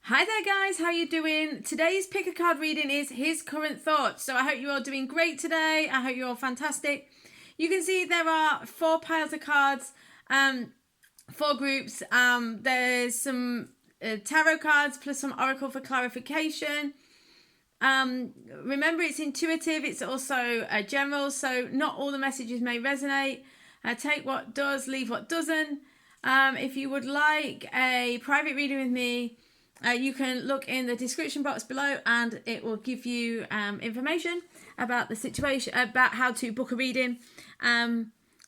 Hi there guys, how you doing? Today's pick a card reading is his current thoughts. So I hope you're all doing great today. I hope you're all fantastic. You can see there are 4 piles of cards, 4 groups. There's some tarot cards plus some oracle for clarification. Remember, it's intuitive. It's also general, so not all the messages may resonate. Take what does, leave what doesn't. If you would like a private reading with me, you can look in the description box below and it will give you information about the situation, about how to book a reading.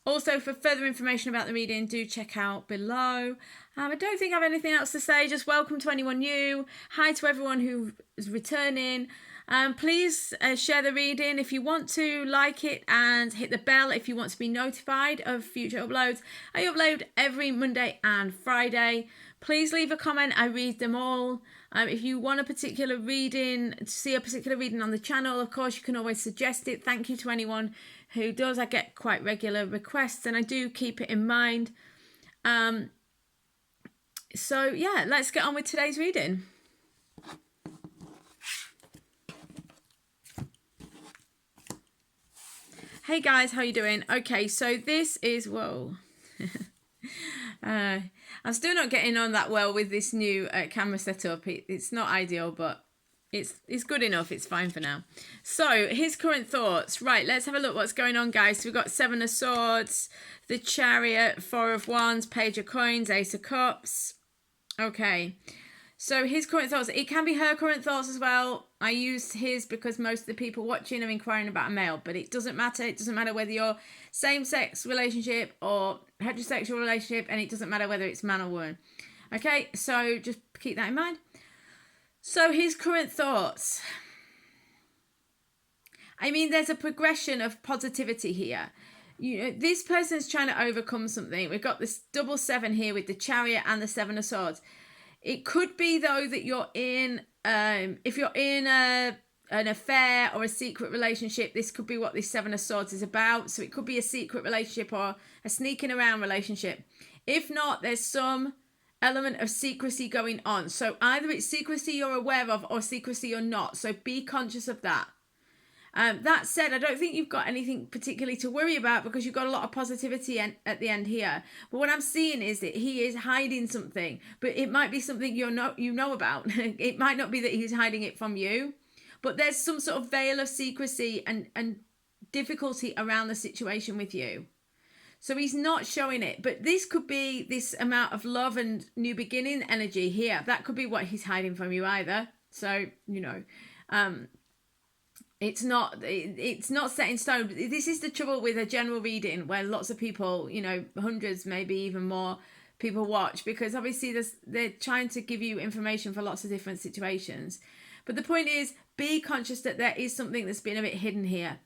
Also, for further information about the reading, do check out below. I don't think I have anything else to say. Just welcome to anyone new. Hi to everyone who is returning. Please share the reading if you want to, like it, and hit the bell if you want to be notified of future uploads. I upload every Monday and Friday. Please leave a comment. I read them all. If you want a particular reading, to see a particular reading on the channel, of course, you can always suggest it. Thank you to anyone who does. I get quite regular requests and I do keep it in mind. So yeah, let's get on with today's reading. Hey guys, how you doing? Okay, so this is, whoa. I'm still not getting on that well with this new camera setup. It's not ideal, but it's good enough. It's fine for now. So his current thoughts. Right, let's have a look what's going on, guys. So we've got 7 of Swords, the Chariot, 4 of Wands, Page of Coins, Ace of Cups. Okay. So his current thoughts. It can be her current thoughts as well. I used his because most of the people watching are inquiring about a male, but it doesn't matter. It doesn't matter whether you're same-sex relationship or heterosexual relationship, and it doesn't matter whether it's man or woman. Okay, so just keep that in mind. So his current thoughts. I mean, there's a progression of positivity here. You know, this person's trying to overcome something. We've got this double 7 here with the Chariot and the 7 of Swords. It could be, though, that you're in, if you're in an affair or a secret relationship, this could be what this 7 of Swords is about. So it could be a secret relationship or a sneaking around relationship. If not, there's some element of secrecy going on. So either it's secrecy you're aware of or secrecy you're not. So be conscious of that. That said, I don't think you've got anything particularly to worry about because you've got a lot of positivity at the end here. But what I'm seeing is that he is hiding something, but it might be something you know about. It might not be that he's hiding it from you, but there's some sort of veil of secrecy and difficulty around the situation with you. So he's not showing it, but this could be this amount of love and new beginning energy here. That could be what he's hiding from you either. So, you know, it's not set in stone. This is the trouble with a general reading where lots of people, you know, hundreds, maybe even more people watch, because obviously they're trying to give you information for lots of different situations. But the point is, be conscious that there is something that's been a bit hidden here.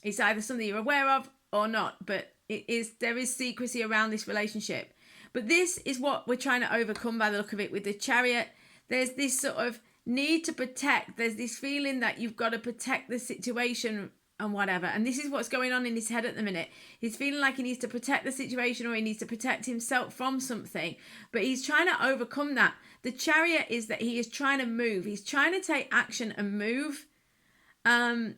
It's either something you're aware of or not, but there is secrecy around this relationship. But this is what we're trying to overcome by the look of it with the Chariot. There's this sort of need to protect. There's this feeling that you've got to protect the situation and whatever. And this is what's going on in his head at the minute. He's feeling like he needs to protect the situation or he needs to protect himself from something. But he's trying to overcome that. The Chariot is that he is trying to move. He's trying to take action and move.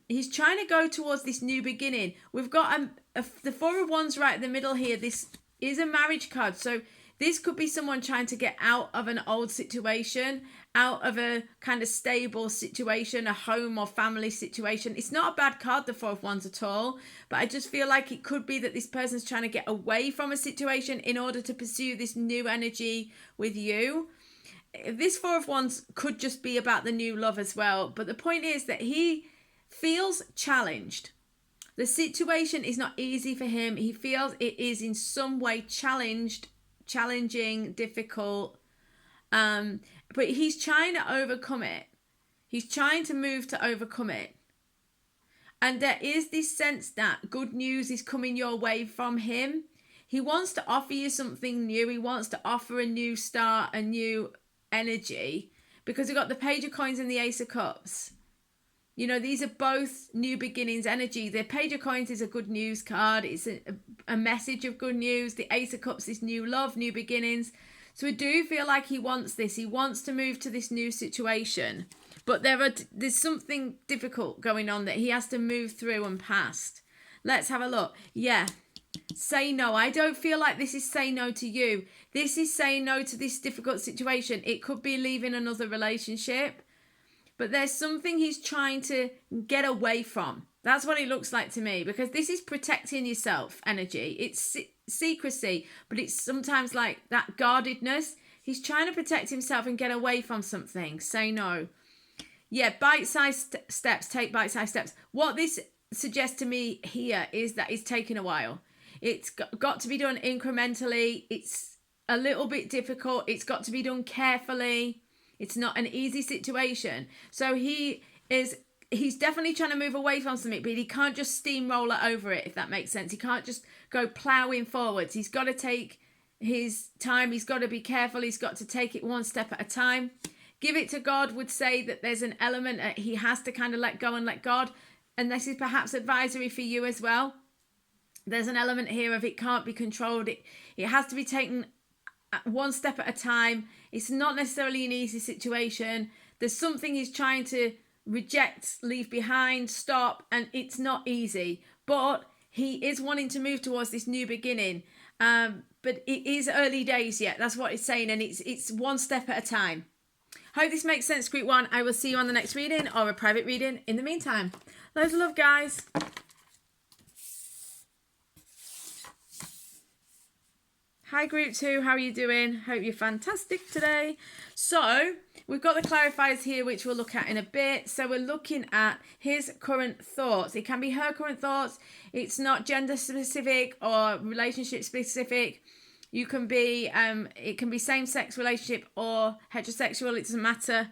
He's trying to go towards this new beginning. We've got the 4 of Wands right in the middle here. This is a marriage card. So this could be someone trying to get out of an old situation, out of a kind of stable situation, a home or family situation. It's not a bad card, the 4 of Wands at all, but I just feel like it could be that this person's trying to get away from a situation in order to pursue this new energy with you. This 4 of Wands could just be about the new love as well, but the point is that he feels challenged. The situation is not easy for him. He feels it is in some way challenging, difficult, but he's trying to overcome it. He's trying to move to overcome it. And there is this sense that good news is coming your way from him. He wants to offer you something new. He wants to offer a new start, a new energy, because we've got the Page of Coins and the Ace of Cups. You know, these are both new beginnings energy. The Page of Coins is a good news card. It's a message of good news. The Ace of Cups is new love, new beginnings. So I do feel like he wants this. He wants to move to this new situation. But there's something difficult going on that he has to move through and past. Let's have a look. Yeah. Say no. I don't feel like this is say no to you. This is saying no to this difficult situation. It could be leaving another relationship. But there's something he's trying to get away from. That's what it looks like to me, because this is protecting yourself energy. It's secrecy, but it's sometimes like that guardedness. He's trying to protect himself and get away from something. Say no. Yeah, bite-sized steps. Take bite-sized steps. What this suggests to me here is that it's taking a while. It's got to be done incrementally. It's a little bit difficult. It's got to be done carefully. It's not an easy situation. So he's definitely trying to move away from something, but he can't just steamroller over it, if that makes sense. He can't just go ploughing forwards. He's got to take his time. He's got to be careful. He's got to take it one step at a time. Give it to God would say that there's an element that he has to kind of let go and let God. And this is perhaps advisory for you as well. There's an element here of it can't be controlled. It has to be taken one step at a time. It's not necessarily an easy situation. There's something he's trying to reject, leave behind, stop, and it's not easy. But he is wanting to move towards this new beginning. But it is early days yet. That's what it's saying, and it's one step at a time. Hope this makes sense, Group 1. I will see you on the next reading or a private reading. In the meantime, loads of love, guys. Hi, Group 2. How are you doing? Hope you're fantastic today. So we've got the clarifiers here, which we'll look at in a bit. So we're looking at his current thoughts. It can be her current thoughts. It's not gender specific or relationship specific. You can be, it can be same-sex relationship or heterosexual. It doesn't matter.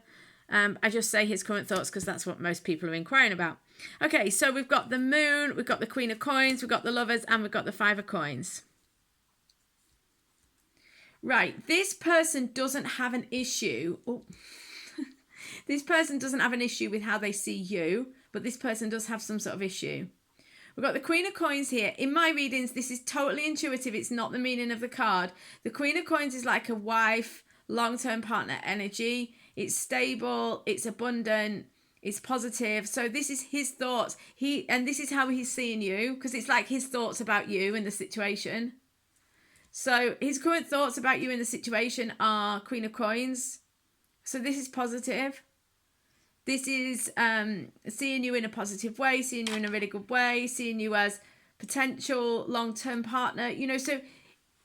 I just say his current thoughts because that's what most people are inquiring about. Okay, so we've got the Moon, we've got the Queen of Coins, we've got the Lovers, and we've got the Five of Coins. Right, this person doesn't have an issue. Oh. This person doesn't have an issue with how they see you, but this person does have some sort of issue. We've got the Queen of Coins here. In my readings, this is totally intuitive. It's not the meaning of the card. The Queen of Coins is like a wife, long-term partner energy. It's stable, it's abundant, it's positive. So this is his thoughts. And this is how he's seeing you, because it's like his thoughts about you and the situation. So his current thoughts about you in the situation are Queen of Coins. So this is positive. This is seeing you in a positive way, seeing you in a really good way, seeing you as potential long-term partner. You know, so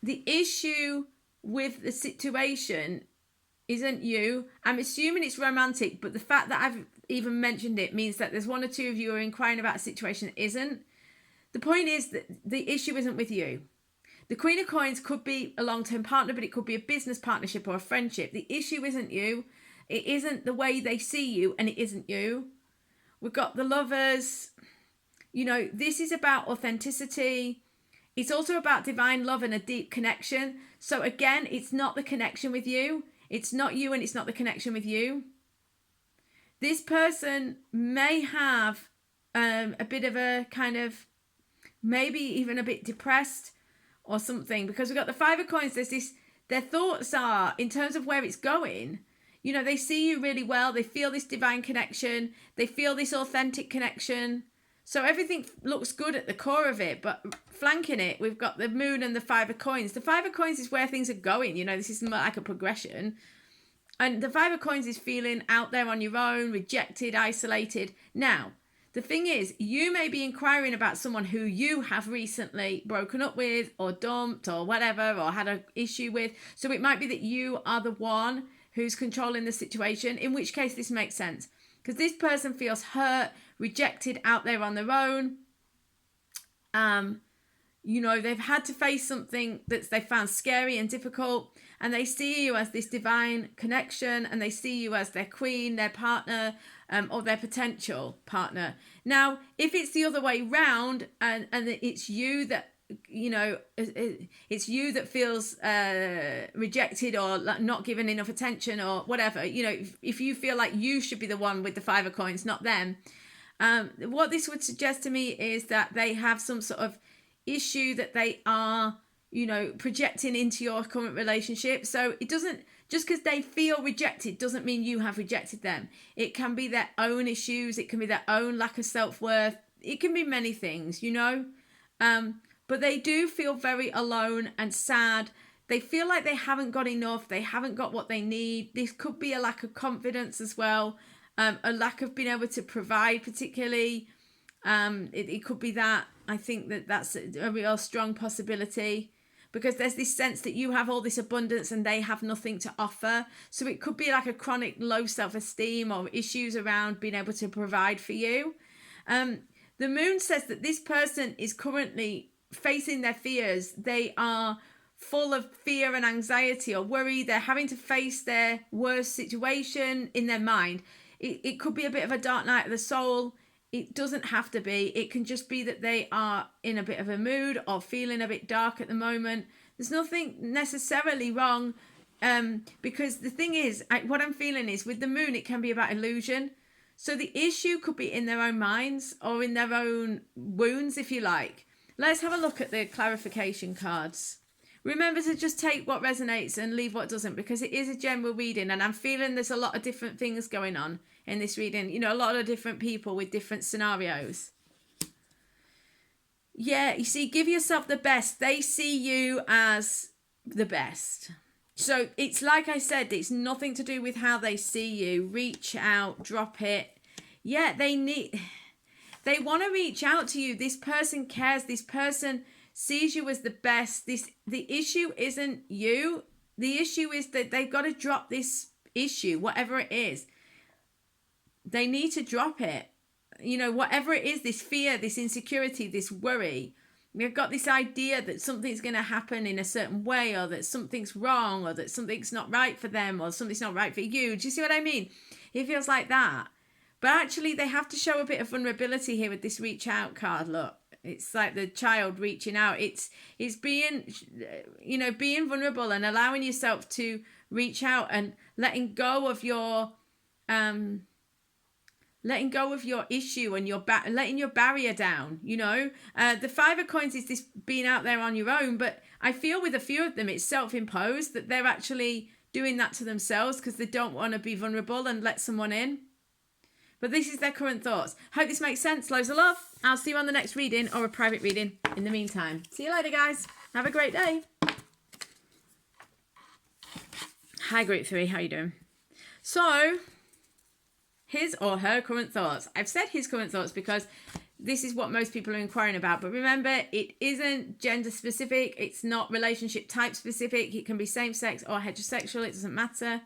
the issue with the situation isn't you. I'm assuming it's romantic, but the fact that I've even mentioned it means that there's one or two of you who are inquiring about a situation that isn't. The point is that the issue isn't with you. The Queen of Coins could be a long-term partner, but it could be a business partnership or a friendship. The issue isn't you. It isn't the way they see you, and it isn't you. We've got the Lovers. You know, this is about authenticity. It's also about divine love and a deep connection. So again, it's not the connection with you. It's not you, and it's not the connection with you. This person may have a bit of a kind of, maybe even a bit depressed or something, because we've got the Five of Coins. There's this, their thoughts are, in terms of where it's going, you know, they see you really well. They feel this divine connection. They feel this authentic connection. So everything looks good at the core of it, but flanking it, we've got the Moon and the Five of Coins. The Five of Coins is where things are going. You know, this is more like a progression. And the Five of Coins is feeling out there on your own, rejected, isolated. Now, the thing is, you may be inquiring about someone who you have recently broken up with or dumped or whatever, or had an issue with. So it might be that you are the one who's controlling the situation, in which case this makes sense. Because this person feels hurt, rejected, out there on their own. You know, they've had to face something that they found scary and difficult, and they see you as this divine connection, and they see you as their queen, their partner, or their potential partner. Now, if it's the other way round, and it's you that, you know, it's you that feels rejected or not given enough attention or whatever, you know, if you feel like you should be the one with the Five of Coins, not them, what this would suggest to me is that they have some sort of issue that they are, projecting into your current relationship. So it doesn't, just because they feel rejected doesn't mean you have rejected them. It can be their own issues. It can be their own lack of self-worth. It can be many things, but they do feel very alone and sad. They feel like they haven't got enough. They haven't got what they need. This could be a lack of confidence as well. A lack of being able to provide particularly. It could be that. I think that's a real strong possibility, because there's this sense that you have all this abundance and they have nothing to offer. So it could be like a chronic low self-esteem or issues around being able to provide for you. The moon says that this person is currently facing their fears. They are full of fear and anxiety or worry. They're having to face their worst situation in their mind. It could be a bit of a dark night of the soul. It doesn't have to be. It can just be that they are in a bit of a mood or feeling a bit dark at the moment. There's nothing necessarily wrong, because the thing is, what I'm feeling is with the moon, it can be about illusion. So the issue could be in their own minds or in their own wounds, if you like. Let's have a look at the clarification cards. Remember to just take what resonates and leave what doesn't, because it is a general reading, and I'm feeling there's a lot of different things going on in this reading. A lot of different people with different scenarios. Yeah, you see, give yourself the best. They see you as the best. So it's like I said, it's nothing to do with how they see you. Reach out, drop it. Yeah, they want to reach out to you. This person cares. This person sees you as the best. The issue isn't you. The issue is that they've got to drop this issue, whatever it is. They need to drop it. Whatever it is, this fear, this insecurity, this worry. They've got this idea that something's going to happen in a certain way, or that something's wrong, or that something's not right for them, or something's not right for you. Do you see what I mean? It feels like that. But actually, they have to show a bit of vulnerability here with this reach out card. Look, it's like the child reaching out. It's being, being vulnerable and allowing yourself to reach out and letting go of your issue and letting your barrier down. The Five of Coins is this being out there on your own, but I feel with a few of them it's self-imposed, that they're actually doing that to themselves because they don't want to be vulnerable and let someone in. But this is their current thoughts. Hope this makes sense. Loads of love. I'll see you on the next reading or a private reading in the meantime. See you later, guys. Have a great day. Hi, Group 3. How you doing? So, his or her current thoughts. I've said his current thoughts because this is what most people are inquiring about. But remember, it isn't gender specific. It's not relationship type specific. It can be same-sex or heterosexual. It doesn't matter.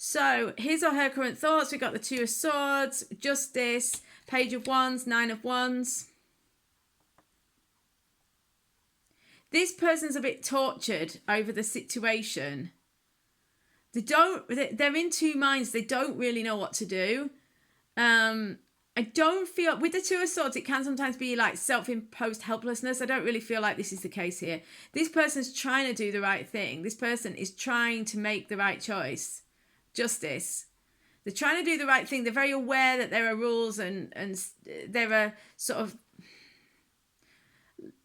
So, his or her current thoughts. We've got the Two of Swords, Justice, Page of Wands, Nine of Wands. This person's a bit tortured over the situation. They're in two minds. They don't really know what to do. I don't feel, with the Two of Swords, it can sometimes be like self-imposed helplessness. I don't really feel like this is the case here. This person's trying to do the right thing. This person is trying to make the right choice. Justice. They're trying to do the right thing. They're very aware that there are rules and there are sort of,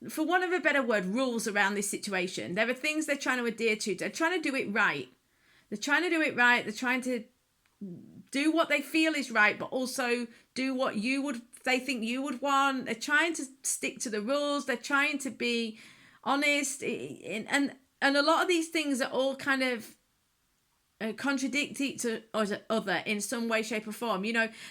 for want of a better word, rules around this situation. There are things they're trying to adhere to. They're trying to do it right. They're trying to do it right. They're trying to do what they feel is right, but also do what they think you would want. They're trying to stick to the rules. They're trying to be honest. And a lot of these things are all kind of contradict each other in some way, shape or form.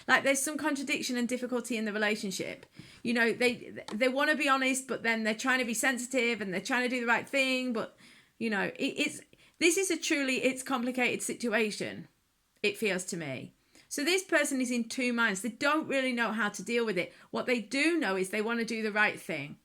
Like there's some contradiction and difficulty in the relationship. They want to be honest, but then they're trying to be sensitive and they're trying to do the right thing. But, this is it's complicated situation, it feels to me. So this person is in two minds. They don't really know how to deal with it. What they do know is they want to do the right thing.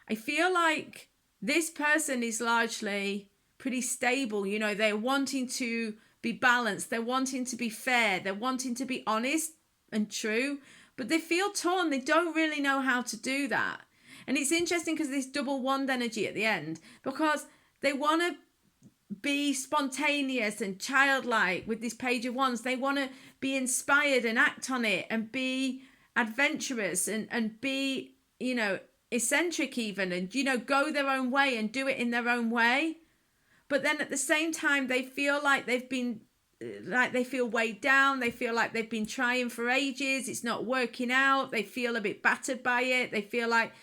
I feel like this person is largely pretty stable. They're wanting to be balanced. They're wanting to be fair. They're wanting to be honest and true. But they feel torn. They don't really know how to do that. And it's interesting because this double wand energy at the end, because they want to be spontaneous and childlike with this Page of Wands. They want to be inspired and act on it and be adventurous and be, eccentric even, and, you know, go their own way and do it in their own way. But then at the same time, they feel like they feel weighed down. They feel like they've been trying for ages. It's not working out. They feel a bit battered by it. They feel like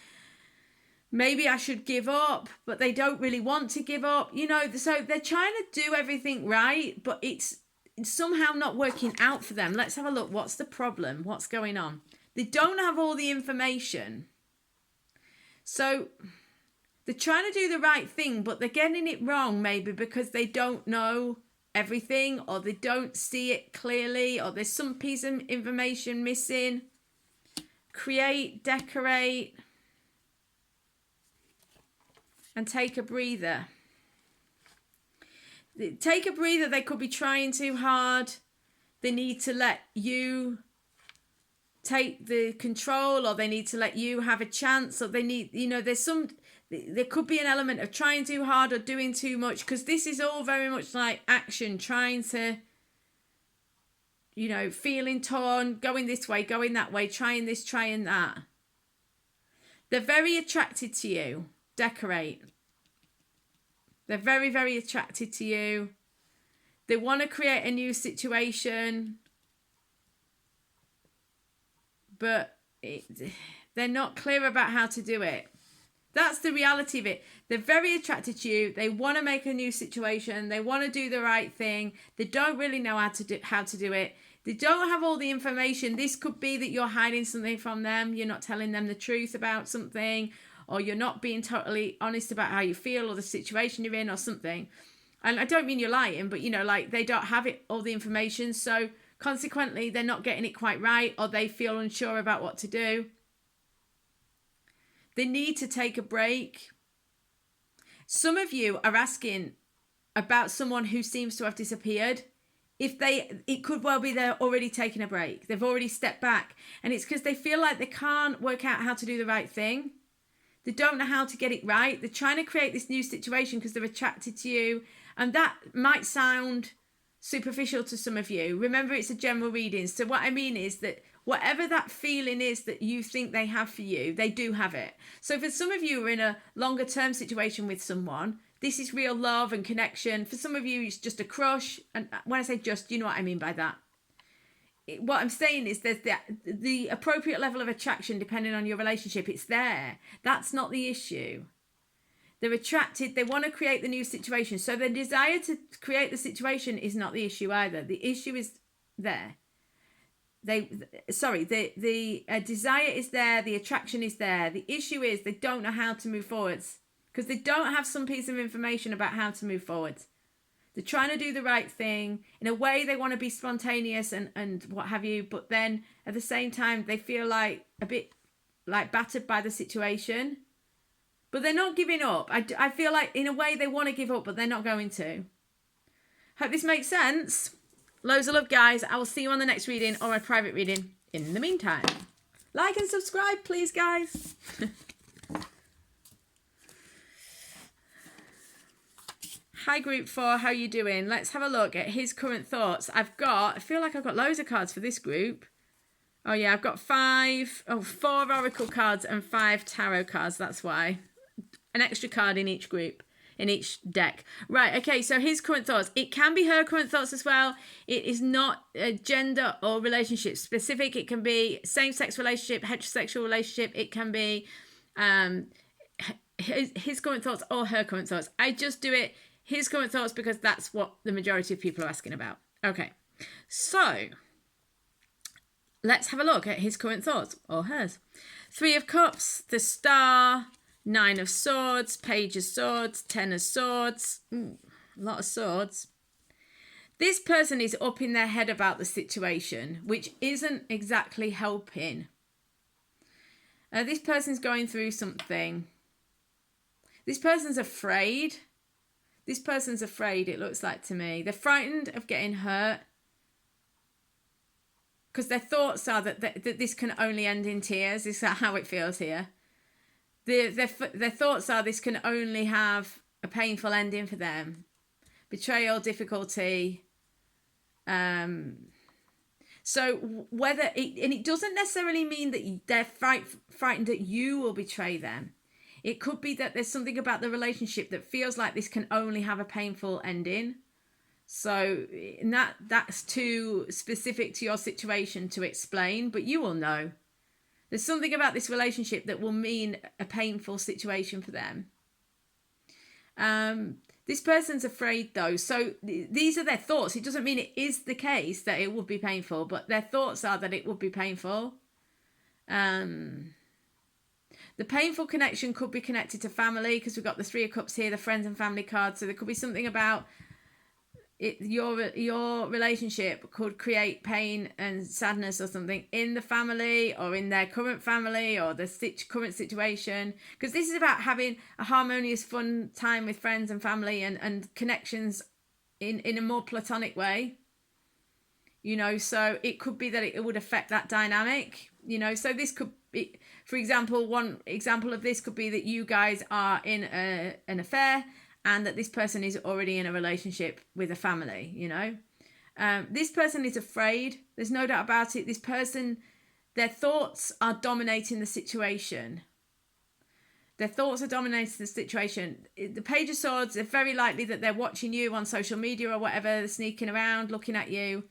maybe I should give up, but they don't really want to give up. You know, so they're trying to do everything right, but it's somehow not working out for them. Let's have a look. What's the problem? What's going on? They don't have all the information. So they're trying to do the right thing, but they're getting it wrong maybe because they don't know everything, or they don't see it clearly, or there's some piece of information missing. Create, decorate, and take a breather. Take a breather. They could be trying too hard. They need to let you take the control, or they need to let you have a chance, or they need, you know, there could be an element of trying too hard or doing too much, because this is all very much like action, trying to, you know, feeling torn, going this way, going that way, trying this, trying that. They're very attracted to you. Decorate. They're very, very attracted to you. They want to create a new situation, but they're not clear about how to do it. That's the reality of it. They're very attracted to you. They want to make a new situation. They want to do the right thing. They don't really know how to do it. They don't have all the information. This could be that you're hiding something from them. You're not telling them the truth about something, or you're not being totally honest about how you feel or the situation you're in or something. And I don't mean you're lying, but, you know, like, they don't have all the information. So consequently, they're not getting it quite right, or they feel unsure about what to do. They need to take a break. Some of you are asking about someone who seems to have disappeared. It could well be they're already taking a break. They've already stepped back. And it's because they feel like they can't work out how to do the right thing. They don't know how to get it right. They're trying to create this new situation because they're attracted to you. And that might sound superficial to some of you. Remember, it's a general reading. So what I mean is that whatever that feeling is that you think they have for you, they do have it. So for some of you who are in a longer term situation with someone, this is real love and connection. For some of you, it's just a crush. And when I say just, you know what I mean by that. What I'm saying is there's the appropriate level of attraction depending on your relationship. It's there. That's not the issue. They're attracted. They want to create the new situation. So the desire to create the situation is not the issue either. The issue is there. The desire is there. The attraction is there. The issue is they don't know how to move forwards because they don't have some piece of information about how to move forwards. They're trying to do the right thing. In a way, they want to be spontaneous and what have you. But then at the same time, they feel like a bit like battered by the situation. But they're not giving up. I feel like in a way they want to give up, but they're not going to. Hope this makes sense. Loads of love, guys. I will see you on the next reading or a private reading. In the meantime, like and subscribe, please, guys. Hi, group 4. How you doing? Let's have a look at his current thoughts. I feel like I've got loads of cards for this group. Oh, yeah, I've got 4 oracle cards and 5 tarot cards. That's why. An extra card in each group, in each deck. Right, okay, so his current thoughts. It can be her current thoughts as well. It is not gender or relationship specific. It can be same-sex relationship, heterosexual relationship. It can be his current thoughts or her current thoughts. I just do it his current thoughts because that's what the majority of people are asking about. Okay, so let's have a look at his current thoughts or hers. 3 of Cups, the Star, 9 of Swords, Page of Swords, 10 of Swords. A lot of swords. This person is up in their head about the situation, which isn't exactly helping. This person's going through something. This person's afraid. This person's afraid, it looks like to me. They're frightened of getting hurt. Because their thoughts are that this can only end in tears. Is that how it feels here? Their thoughts are this can only have a painful ending for them. Betrayal, difficulty. So whether it, and it doesn't necessarily mean that they're frightened that you will betray them. It could be that there's something about the relationship that feels like this can only have a painful ending. So that's too specific to your situation to explain, but you will know. There's something about this relationship that will mean a painful situation for them. This person's afraid though. So these are their thoughts. It doesn't mean it is the case that it would be painful, but their thoughts are that it would be painful. The painful connection could be connected to family, because we've got the Three of Cups here, the friends and family card. So there could be something about it, your relationship could create pain and sadness or something in the family or in their current family or the current situation, because this is about having a harmonious, fun time with friends and family and connections in a more platonic way, you know. So it could be that it would affect that dynamic, you know. So this could be, for example, one example of this could be that you guys are in an affair and that this person is already in a relationship with a family, you know. This person is afraid. There's no doubt about it. This person, their thoughts are dominating the situation. Their thoughts are dominating the situation. The Page of Swords, it's very likely that they're watching you on social media or whatever. They're sneaking around, looking at you.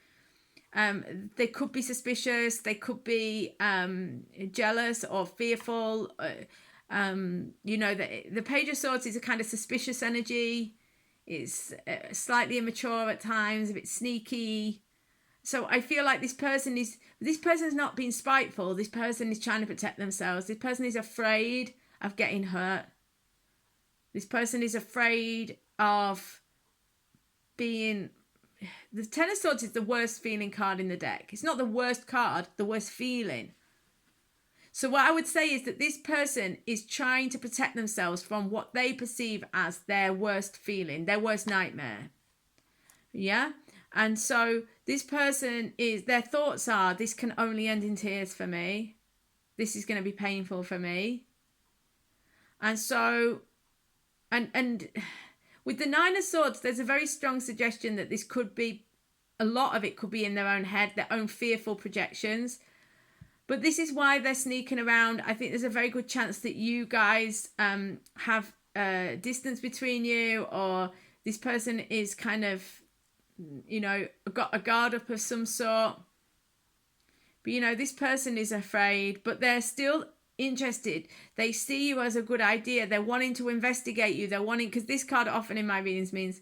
They could be suspicious. They could be jealous or fearful. You know, the Page of Swords is a kind of suspicious energy. It's slightly immature at times, a bit sneaky. So I feel like this person's not being spiteful. This person is trying to protect themselves. This person is afraid of getting hurt. This person is afraid of being... The Ten of Swords is the worst feeling card in the deck. It's not the worst card, the worst feeling. So what I would say is that this person is trying to protect themselves from what they perceive as their worst feeling, their worst nightmare. Yeah? And so this person is, their thoughts are, this can only end in tears for me. This is going to be painful for me. And so, and with the Nine of Swords, there's a very strong suggestion that this could be, a lot of it could be in their own head, their own fearful projections. But this is why they're sneaking around. I think there's a very good chance that you guys have distance between you, or this person is kind of, you know, got a guard up of some sort. But, you know, this person is afraid, but they're still interested. They see you as a good idea. They're wanting to investigate you. They're wanting, because this card often in my readings means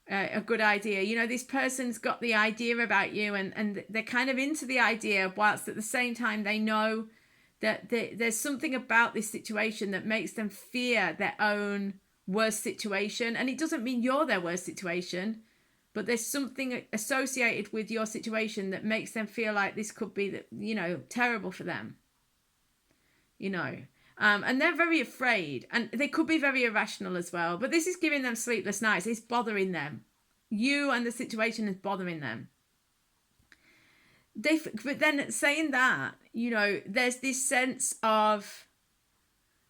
a good idea. You know, this person's got the idea about you, and they're kind of into the idea, whilst at the same time they know that there's something about this situation that makes them fear their own worst situation. And it doesn't mean you're their worst situation, but there's something associated with your situation that makes them feel like this could be, you know, terrible for them, you know. And they're very afraid, and they could be very irrational as well. But this is giving them sleepless nights. It's bothering them. You and the situation is bothering them. But then saying that, you know, there's this sense of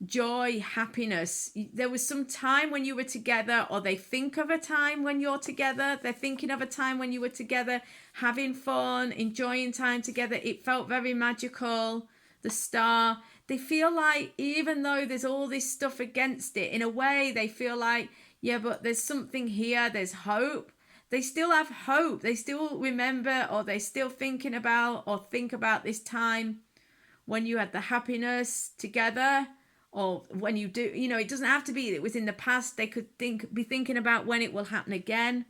joy, happiness. There was some time when you were together, or they think of a time when you're together. They're thinking of a time when you were together, having fun, enjoying time together. It felt very magical. The star. They feel like, even though there's all this stuff against it, in a way they feel like, yeah, but there's something here, there's hope. They still have hope. They still remember, or they're still thinking about, or think about this time when you had the happiness together, or when you do, you know, it doesn't have to be that it was in the past. They could be thinking about when it will happen again.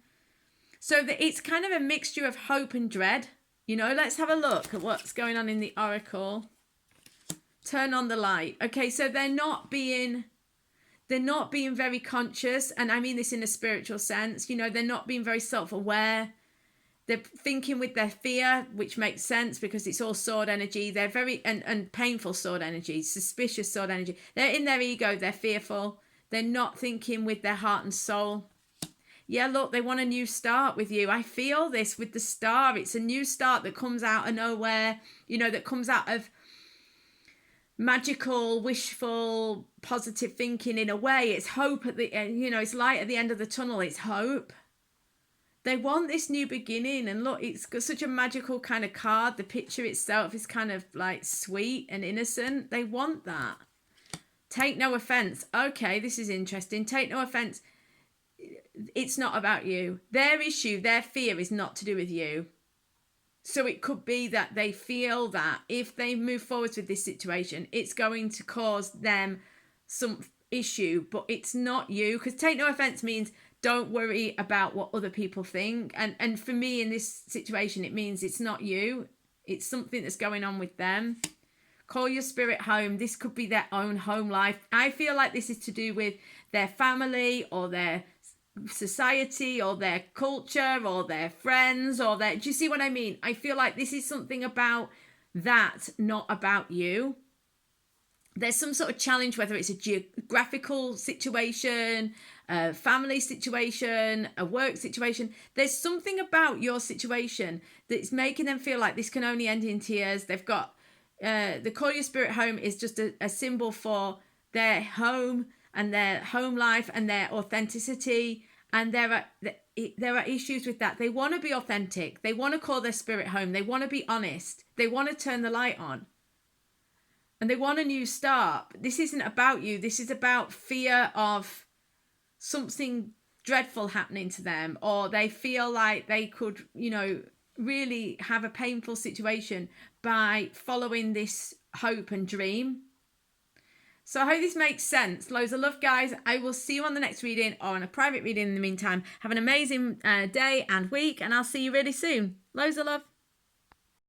So that it's kind of a mixture of hope and dread. You know, let's have a look at what's going on in the Oracle. Turn on the light. Okay, so they're not being very conscious, and I mean this in a spiritual sense. You know, they're not being very self-aware. They're thinking with their fear, which makes sense because it's all sword energy. They're very and painful sword energy, suspicious sword energy. They're in their ego. They're fearful. They're not thinking with their heart and soul. Yeah, look, they want a new start with you. I feel this with the star. It's a new start that comes out of nowhere. You know, that comes out of magical, wishful, positive thinking. In a way, it's hope at the end. You know, it's light at the end of the tunnel. It's hope. They want this new beginning, and look, it's got such a magical kind of card. The picture itself is kind of like sweet and innocent. They want that. Take no offense. Okay, this is interesting. Take no offense. It's not about you. Their issue, their fear is not to do with you. So it could be that they feel that if they move forward with this situation, it's going to cause them some issue, but it's not you. Because take no offense means don't worry about what other people think. And for me in this situation, it means it's not you. It's something that's going on with them. Call your spirit home. This could be their own home life. I feel like this is to do with their family or their society or their culture or their friends or their... Do you see what I mean? I feel like this is something about that, not about you. There's some sort of challenge, whether it's a geographical situation, a family situation, a work situation. There's something about your situation that's making them feel like this can only end in tears. They've got the Call Your Spirit Home is just a symbol for their home and their home life and their authenticity. And there are issues with that. They want to be authentic. They want to call their spirit home. They want to be honest. They want to turn the light on. And they want a new start. This isn't about you. This is about fear of something dreadful happening to them, or they feel like they could, really have a painful situation by following this hope and dream. So I hope this makes sense. Loads of love, guys. I will see you on the next reading or on a private reading in the meantime. Have an amazing day and week, and I'll see you really soon. Loads of love.